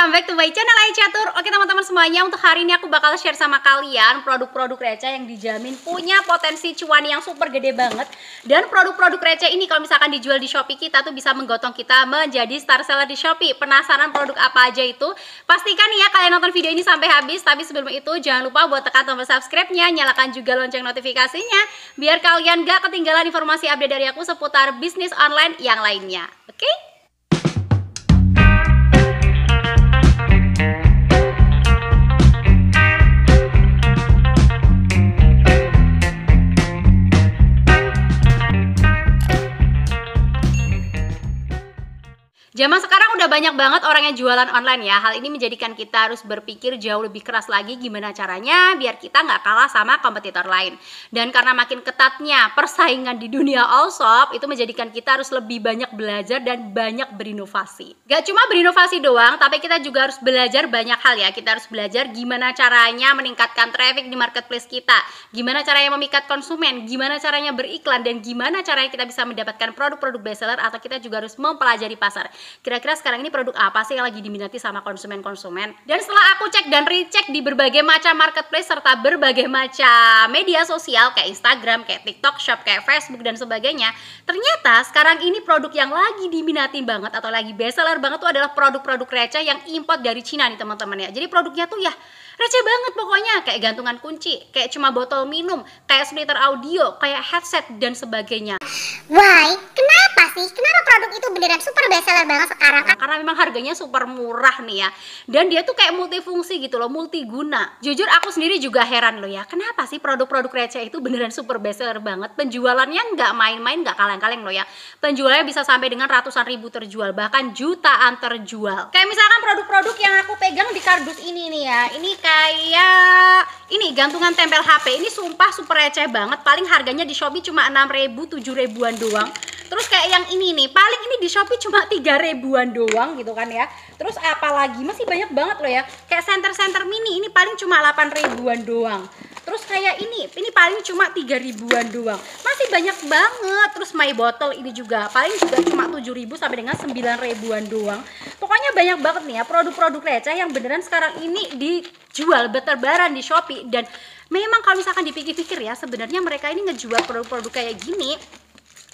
welcome back to my channel Aicatur. Oke teman-teman semuanya, untuk hari ini aku bakal share sama kalian produk-produk receh yang dijamin punya potensi cuan yang super gede banget. Dan produk-produk receh ini kalau misalkan dijual di Shopee kita tuh bisa menggotong kita menjadi star seller di Shopee. Penasaran produk apa aja itu? Pastikan ya kalian nonton video ini sampai habis. Tapi sebelum itu jangan lupa buat tekan tombol subscribe-nya, nyalakan juga lonceng notifikasinya biar kalian gak ketinggalan informasi update dari aku seputar bisnis online yang lainnya. Oke? Zaman sekarang udah banyak banget orang yang jualan online ya. Hal ini menjadikan kita harus berpikir jauh lebih keras lagi gimana caranya biar kita nggak kalah sama kompetitor lain. Dan karena makin ketatnya persaingan di dunia all shop, itu menjadikan kita harus lebih banyak belajar dan banyak berinovasi. Gak cuma berinovasi doang, tapi kita juga harus belajar banyak hal ya. Kita harus belajar gimana caranya meningkatkan traffic di marketplace kita, gimana caranya memikat konsumen, gimana caranya beriklan, dan gimana caranya kita bisa mendapatkan produk-produk bestseller, atau kita juga harus mempelajari pasar. Kira-kira sekarang ini produk apa sih yang lagi diminati sama konsumen-konsumen? Dan setelah aku cek dan recheck di berbagai macam marketplace serta berbagai macam media sosial kayak Instagram, kayak TikTok Shop, kayak Facebook dan sebagainya, ternyata sekarang ini produk yang lagi diminati banget atau lagi bestseller banget tuh adalah produk-produk receh yang import dari Cina nih teman-teman ya. Jadi produknya tuh ya receh banget pokoknya, kayak gantungan kunci, kayak cuma botol minum, kayak splitter audio, kayak headset dan sebagainya. Why? Kenapa sih? Kenapa produk itu beneran super bestseller banget sekarang? Karena memang harganya super murah nih ya. Dan dia tuh kayak multifungsi gitu loh, multiguna. Jujur aku sendiri juga heran loh ya. Kenapa sih produk-produk receh itu beneran super bestseller banget? Penjualannya nggak main-main, nggak kaleng-kaleng loh ya. Penjualannya bisa sampai dengan ratusan ribu terjual, bahkan jutaan terjual. Kayak misalkan produk-produk yang aku pegang di kardus ini nih ya. Ini kayak ini gantungan tempel HP. Ini sumpah super receh banget. Paling harganya di Shopee cuma 6.000, 7.000-an doang. Terus kayak yang ini nih, paling ini di Shopee cuma 3.000-an doang gitu kan ya. Terus apalagi masih banyak banget loh ya. Kayak center mini ini paling cuma 8.000-an doang. Terus kayak ini paling cuma 3.000-an doang. Masih banyak banget. Terus my bottle ini juga paling juga cuma 7.000 sampai dengan 9.000-an doang. Pokoknya banyak banget nih ya produk-produk receh yang beneran sekarang ini dijual bertebaran di Shopee. Dan memang kalau misalkan dipikir-pikir ya, sebenarnya mereka ini ngejual produk-produk kayak gini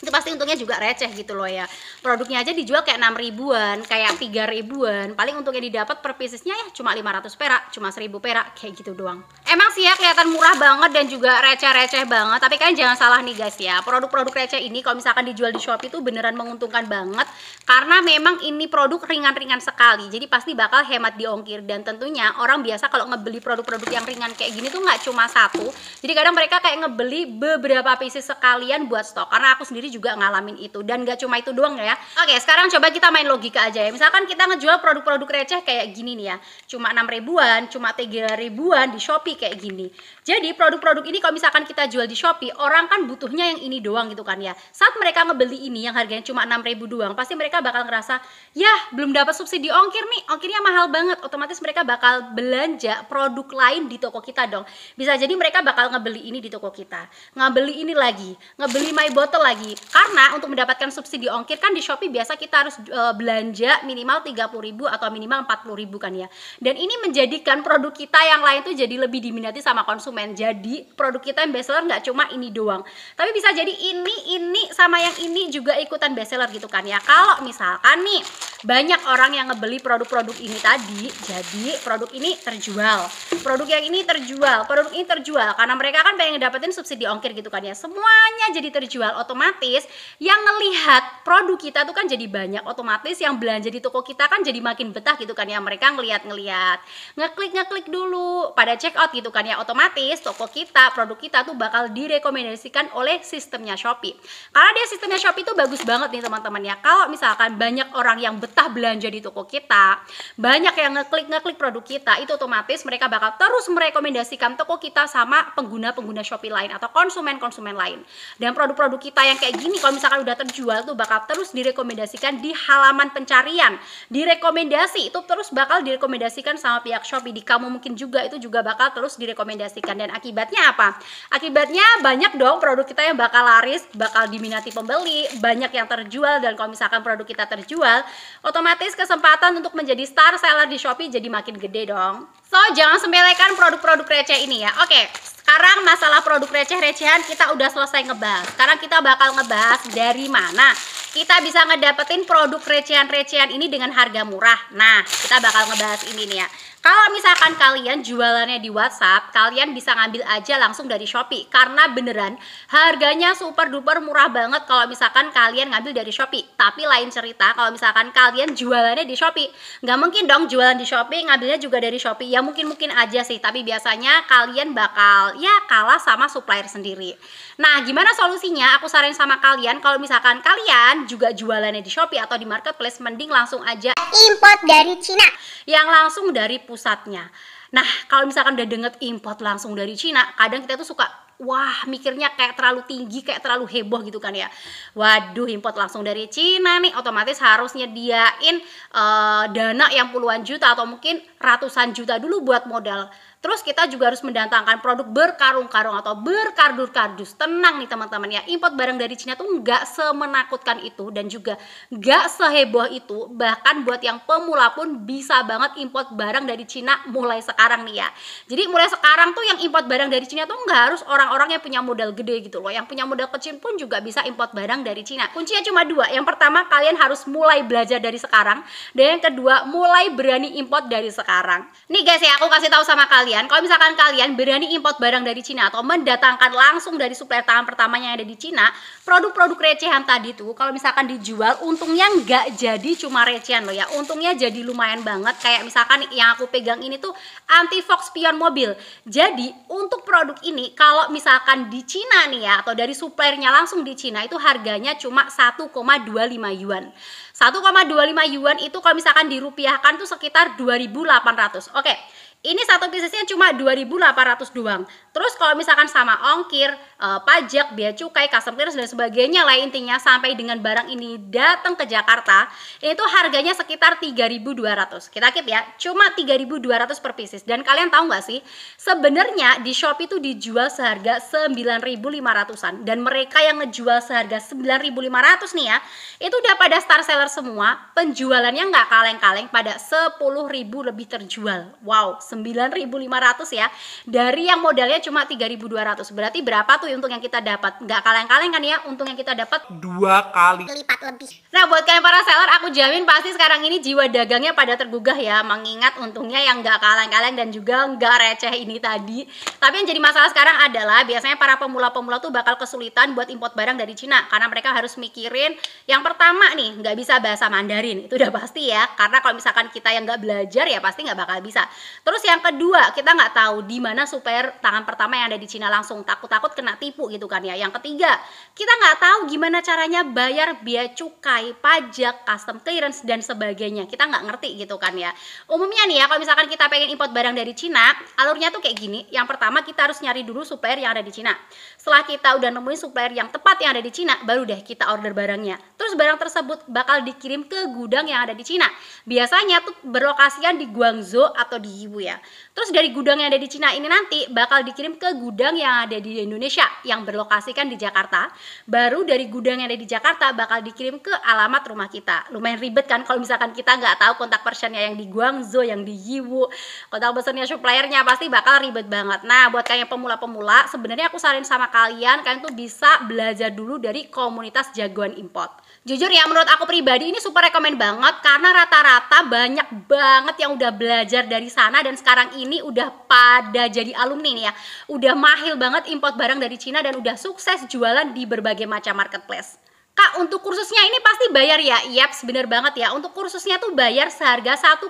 itu pasti untungnya juga receh gitu loh ya. Produknya aja dijual kayak 6.000-an, kayak 3.000-an. Paling untungnya didapat per piecesnya ya cuma 500 perak, cuma 1.000 perak, kayak gitu doang. Emang sih ya kelihatan murah banget dan juga receh-receh banget, tapi kalian jangan salah nih guys ya. Produk-produk receh ini kalau misalkan dijual di Shopee tuh beneran menguntungkan banget, karena memang ini produk ringan-ringan sekali. Jadi pasti bakal hemat di ongkir. Dan tentunya orang biasa kalau ngebeli produk-produk yang ringan kayak gini tuh nggak cuma satu. Jadi kadang mereka kayak ngebeli beberapa pieces sekalian buat stok. Karena aku sendiri juga ngalamin itu, dan gak cuma itu doang ya. Oke, sekarang coba kita main logika aja ya. Misalkan kita ngejual produk-produk receh kayak gini nih ya, cuma 6.000-an, cuma 3.000-an di Shopee kayak gini. Jadi produk-produk ini kalau misalkan kita jual di Shopee, orang kan butuhnya yang ini doang gitu kan ya. Saat mereka ngebeli ini yang harganya cuma 6.000 doang, pasti mereka bakal ngerasa ya belum dapat subsidi ongkir nih, ongkirnya mahal banget. Otomatis mereka bakal belanja produk lain di toko kita dong. Bisa jadi mereka bakal ngebeli ini di toko kita, ngebeli ini lagi, ngebeli my bottle lagi. Karena untuk mendapatkan subsidi ongkir kan di Shopee biasa kita harus belanja minimal 30.000 atau minimal 40.000 kan ya. Dan ini menjadikan produk kita yang lain tuh jadi lebih diminati sama konsumen. Jadi produk kita yang bestseller nggak cuma ini doang, tapi bisa jadi ini sama yang ini juga ikutan bestseller gitu kan ya. Kalau misalkan nih banyak orang yang ngebeli produk-produk ini tadi, jadi produk ini terjual, produk yang ini terjual, produk ini terjual, karena mereka kan pengen dapetin subsidi ongkir gitu kan ya. Semuanya jadi terjual, otomatis yang ngelihat produk kita tuh kan jadi banyak, otomatis yang belanja di toko kita kan jadi makin betah gitu kan ya. Mereka ngeliat, ngeklik dulu pada check out gitu kan ya. Otomatis toko kita, produk kita tuh bakal direkomendasikan oleh sistemnya Shopee. Karena dia sistemnya Shopee tuh bagus banget nih teman-teman ya. Kalau misalkan banyak orang yang betah belanja di toko kita, banyak yang ngeklik produk kita, itu otomatis mereka bakal terus merekomendasikan toko kita sama pengguna-pengguna Shopee lain atau konsumen-konsumen lain. Dan produk-produk kita yang kayak kayak gini kalau misalkan udah terjual tuh bakal terus direkomendasikan di halaman pencarian, direkomendasi itu terus bakal direkomendasikan sama pihak Shopee. Di kamu mungkin juga itu juga bakal terus direkomendasikan, dan akibatnya apa? Akibatnya banyak dong produk kita yang bakal laris, bakal diminati pembeli, banyak yang terjual, dan kalau misalkan produk kita terjual, otomatis kesempatan untuk menjadi star seller di Shopee jadi makin gede dong. So, jangan sepelekan produk-produk receh ini ya. Oke, sekarang masalah produk receh-recehan kita udah selesai ngebahas. Sekarang kita bakal ngebahas dari mana kita bisa ngedapetin produk recehan-recehan ini dengan harga murah. Nah, kita bakal ngebahas ini nih ya. Kalau misalkan kalian jualannya di WhatsApp, kalian bisa ngambil aja langsung dari Shopee. Karena beneran harganya super duper murah banget kalau misalkan kalian ngambil dari Shopee. Tapi lain cerita kalau misalkan kalian jualannya di Shopee. Nggak mungkin dong jualan di Shopee, ngambilnya juga dari Shopee. Ya mungkin-mungkin aja sih, tapi biasanya kalian bakal ya kalah sama supplier sendiri. Nah, gimana solusinya? Aku saranin sama kalian, kalau misalkan kalian juga jualannya di Shopee atau di marketplace, mending langsung aja Import dari Cina. yang langsung dari pusatnya. Nah, kalau misalkan udah denger import langsung dari Cina, kadang kita tuh suka wah, mikirnya kayak terlalu tinggi, kayak terlalu heboh gitu kan ya. Waduh, import langsung dari Cina nih, otomatis harus nyediain dana yang puluhan juta atau mungkin ratusan juta dulu buat modal. Terus kita juga harus mendatangkan produk berkarung-karung atau berkardus-kardus. Tenang nih teman-teman ya, import barang dari Cina tuh nggak semenakutkan itu dan juga nggak seheboh itu. Bahkan buat yang pemula pun bisa banget import barang dari Cina mulai sekarang nih ya. Jadi mulai sekarang tuh yang import barang dari Cina tuh nggak harus orang-orang yang punya modal gede gitu loh. Yang punya modal kecil pun juga bisa import barang dari Cina. Kuncinya cuma dua. Yang pertama, kalian harus mulai belajar dari sekarang. Dan yang kedua, mulai berani import dari sekarang. Nih guys ya, aku kasih tahu sama kalian, kalau misalkan kalian berani import barang dari Cina atau mendatangkan langsung dari supplier tangan pertamanya yang ada di Cina, produk-produk recehan tadi tuh kalau misalkan dijual, untungnya nggak jadi cuma recehan loh ya, untungnya jadi lumayan banget. Kayak misalkan yang aku pegang ini tuh anti fox spion mobil. Jadi untuk produk ini kalau misalkan di Cina nih ya, atau dari suppliernya langsung di Cina, itu harganya cuma 1,25 yuan. 1,25 yuan itu kalau misalkan dirupiahkan tuh sekitar 2.800. Oke. Ini satu piecesnya cuma 2.800 doang. Terus kalau misalkan sama ongkir, pajak, bea cukai, custom clearance dan sebagainya lah intinya, sampai dengan barang ini datang ke Jakarta, itu harganya sekitar 3.200. Kita keep ya, cuma 3.200 per pieces. Dan kalian tahu nggak sih, sebenarnya di Shopee itu dijual seharga 9.500-an. Dan mereka yang ngejual seharga 9.500 nih ya, itu udah pada star seller semua. Penjualannya nggak kaleng-kaleng, pada 10.000 lebih terjual. Wow, 9.500 ya, dari yang modalnya cuma 3.200. Berarti berapa tuh untung yang kita dapat? Nggak kaleng-kaleng kan ya, untung yang kita dapat 2 kali Lipat lebih. Nah, buat kalian para seller, aku jamin pasti sekarang ini jiwa dagangnya pada tergugah ya, mengingat untungnya yang nggak kaleng-kaleng dan juga nggak receh ini tadi. Tapi yang jadi masalah sekarang adalah biasanya para pemula-pemula tuh bakal kesulitan buat import barang dari Cina, karena mereka harus mikirin yang pertama nih, nggak bisa bahasa Mandarin, itu udah pasti ya, karena kalau misalkan kita yang nggak belajar ya pasti nggak bakal bisa. Terus yang kedua, kita nggak tahu di mana supplier tangan pertama yang ada di Cina langsung, takut-takut kena tipu gitu kan ya. Yang ketiga, kita nggak tahu gimana caranya bayar bea cukai, pajak, custom clearance dan sebagainya. Kita nggak ngerti gitu kan ya. Umumnya nih ya, kalau misalkan kita pengen import barang dari Cina, alurnya tuh kayak gini. Yang pertama, kita harus nyari dulu supplier yang ada di Cina. Setelah kita udah nemuin supplier yang tepat yang ada di Cina, baru deh kita order barangnya. Terus barang tersebut bakal dikirim ke gudang yang ada di Cina. Biasanya tuh berlokasikan di Guangzhou atau di Yiwu ya. Terus dari gudang yang ada di Cina ini nanti bakal dikirim ke gudang yang ada di Indonesia yang berlokasikan di Jakarta. Baru dari gudang yang ada di Jakarta bakal dikirim ke alamat rumah kita. Lumayan ribet kan kalau misalkan kita nggak tahu kontak personnya yang di Guangzhou, yang di Yiwu, kontak personnya suppliernya, pasti bakal ribet banget. Nah, buat kalian pemula-pemula, sebenarnya aku saranin sama kalian tuh bisa belajar dulu dari komunitas jagoan import. Jujur ya, menurut aku pribadi ini super rekomen banget, karena rata-rata banyak banget yang udah belajar dari sana dan sekarang ini udah pada jadi alumni nih ya. Udah mahir banget import barang dari Cina dan udah sukses jualan di berbagai macam marketplace. Kak, untuk kursusnya ini pasti bayar ya? Yaps, bener banget ya. Untuk kursusnya tuh bayar seharga 1,5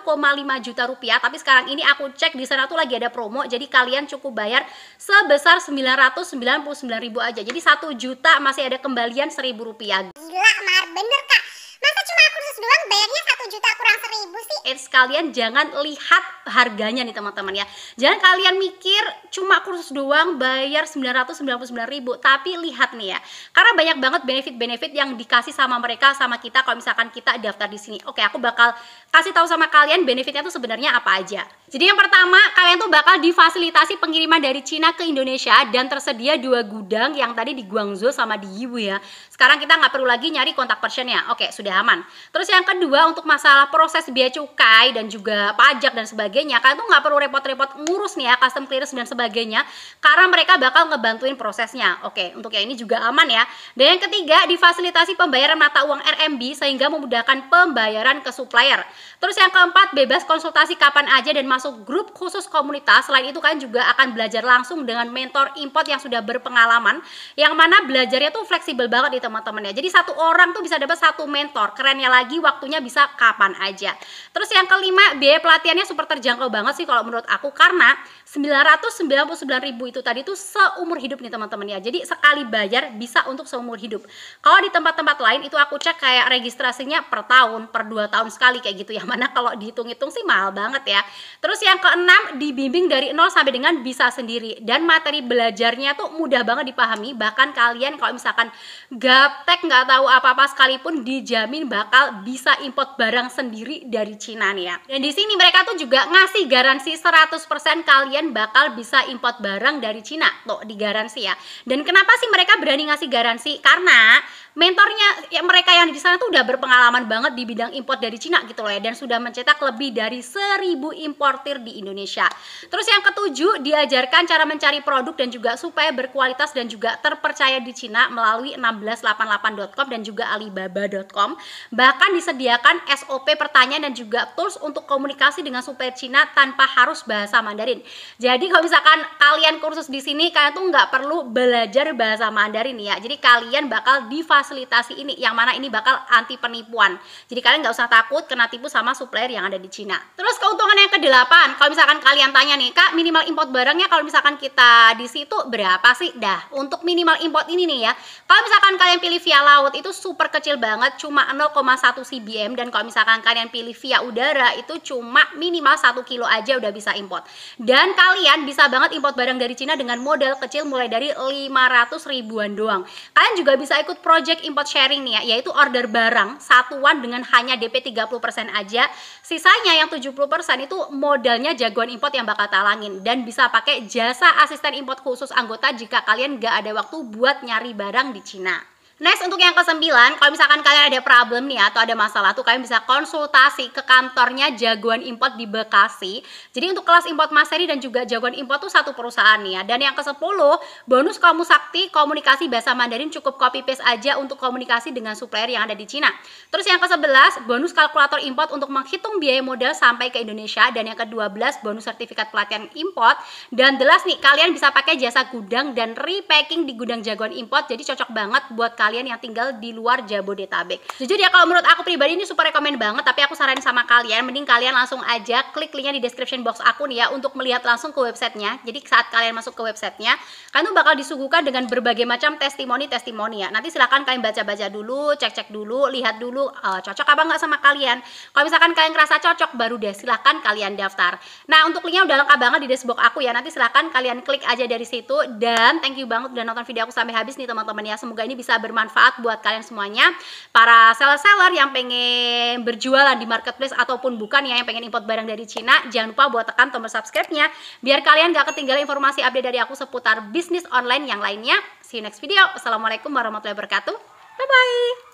juta rupiah. Tapi sekarang ini aku cek di sana tuh lagi ada promo. Jadi kalian cukup bayar sebesar 999.000 aja. Jadi 1 juta masih ada kembalian 1.000 rupiah. Gila, Mar, bener Kak. Masa cuma kursus doang bayarnya 1 juta kurang 1.000 sih? Kalian jangan lihat harganya nih teman-teman ya. Jangan kalian mikir cuma kursus doang bayar 999.000, tapi lihat nih ya. Karena banyak banget benefit-benefit yang dikasih sama mereka sama kita kalau misalkan kita daftar di sini. Oke, aku bakal kasih tahu sama kalian benefitnya tuh sebenarnya apa aja. Jadi yang pertama, kalian tuh bakal difasilitasi pengiriman dari Cina ke Indonesia dan tersedia 2 gudang yang tadi di Guangzhou sama di Yiwu ya. Sekarang kita nggak perlu lagi nyari kontak personnya. Oke, sudah aman. Terus yang kedua, untuk masalah proses biaya cukai dan juga pajak dan sebagainya, kalian tuh nggak perlu repot-repot ngurus nih ya, custom clearance dan sebagainya, karena mereka bakal ngebantuin prosesnya. Oke, untuk yang ini juga aman ya. Dan yang ketiga, difasilitasi pembayaran mata uang RMB sehingga memudahkan pembayaran ke supplier. Terus yang keempat, bebas konsultasi kapan aja dan masuk grup khusus komunitas. Selain itu kalian juga akan belajar langsung dengan mentor import yang sudah berpengalaman, yang mana belajarnya tuh fleksibel banget nih teman-teman ya. Jadi satu orang tuh bisa dapat 1 mentor. Kerennya lagi, waktunya bisa kapan aja. Terus yang kelima, biaya pelatihannya super terjangkau banget sih kalau menurut aku, karena 999.000 itu tadi tuh seumur hidup nih teman-teman ya. Jadi sekali bayar bisa untuk seumur hidup. Kalau di tempat-tempat lain itu aku cek kayak registrasinya per tahun, per 2 tahun sekali kayak gitu ya. Mana kalau dihitung-hitung sih mahal banget ya. Terus yang keenam, dibimbing dari 0 sampai dengan bisa sendiri, dan materi belajarnya tuh mudah banget dipahami. Bahkan kalian kalau misalkan gaptek nggak tahu apa-apa sekalipun, dijamin bakal bisa import barang sendiri dari Cina nih ya. Dan di sini mereka tuh juga ngasih garansi 100% kalian bakal bisa import barang dari Cina. Tuh, digaransi ya. Dan kenapa sih mereka berani ngasih garansi? Karena mentornya ya, mereka yang di sana tuh udah berpengalaman banget di bidang import dari Cina gitu loh ya, dan sudah mencetak lebih dari 1.000 importir di Indonesia. Terus yang ketujuh, diajarkan cara mencari produk dan juga supaya berkualitas dan juga terpercaya di Cina melalui 1688.com dan juga alibaba.com. Bahkan disediakan SOP pertanyaan dan juga tools untuk komunikasi dengan supplier Cina tanpa harus bahasa Mandarin. Jadi kalau misalkan kalian kursus di sini, kalian tuh nggak perlu belajar bahasa Mandarin ya. Jadi kalian bakal difasilitasi ini, yang mana ini bakal anti penipuan. Jadi kalian nggak usah takut kena tipu sama supplier yang ada di Cina. Terus keuntungan yang ke-8, kalau misalkan kalian tanya nih, Kak, minimal import barangnya kalau misalkan kita di situ berapa sih? Dah, untuk minimal import ini nih ya, kalau misalkan kalian pilih via laut itu super kecil banget, cuma 0,1 cbm, dan kalau misalkan kalian pilih via udara itu cuma minimal 1 kilo aja udah bisa import. Dan kalian bisa banget import barang dari Cina dengan modal kecil mulai dari 500 ribuan doang. Kalian juga bisa ikut project import sharing nih ya, yaitu order barang satuan dengan hanya DP 30% aja. Sisanya yang 70% itu modalnya jagoan import yang bakal talangin, dan bisa pakai jasa asisten import khusus anggota jika kalian nggak ada waktu buat nyari barang di Cina. Next, untuk yang ke-9, kalau misalkan kalian ada problem nih atau ada masalah tuh, kalian bisa konsultasi ke kantornya Jagoan Import di Bekasi. Jadi untuk kelas import Mas Heri dan juga Jagoan Import tuh satu perusahaan nih ya. Dan yang ke-10, bonus Kamu Sakti komunikasi bahasa Mandarin, cukup copy paste aja untuk komunikasi dengan supplier yang ada di Cina. Terus yang ke-11, bonus kalkulator import untuk menghitung biaya modal sampai ke Indonesia. Dan yang ke-12, bonus sertifikat pelatihan import. Dan jelas nih, kalian bisa pakai jasa gudang dan repacking di gudang Jagoan Import. Jadi cocok banget buat kalian yang tinggal di luar Jabodetabek. Jujur ya, kalau menurut aku pribadi ini super rekomend banget, tapi aku saranin sama kalian, mending kalian langsung aja klik linknya di description box aku nih ya, untuk melihat langsung ke websitenya. Jadi saat kalian masuk ke websitenya, kalian tuh bakal disuguhkan dengan berbagai macam testimoni-testimoni ya. Nanti silahkan kalian baca-baca dulu, cek-cek dulu, lihat dulu cocok apa nggak sama kalian. Kalau misalkan kalian ngerasa cocok, baru deh silahkan kalian daftar. Nah, untuk linknya udah lengkap banget di dashboard aku ya. Nanti silahkan kalian klik aja dari situ. Dan thank you banget udah nonton video aku sampai habis nih teman-teman ya. Semoga ini bisa bermanfaat buat kalian semuanya, para seller-seller yang pengen berjualan di marketplace ataupun bukan ya, yang pengen import barang dari Cina. Jangan lupa buat tekan tombol subscribe-nya biar kalian gak ketinggalan informasi update dari aku seputar bisnis online yang lainnya. See you next video. Assalamualaikum warahmatullahi wabarakatuh. Bye bye.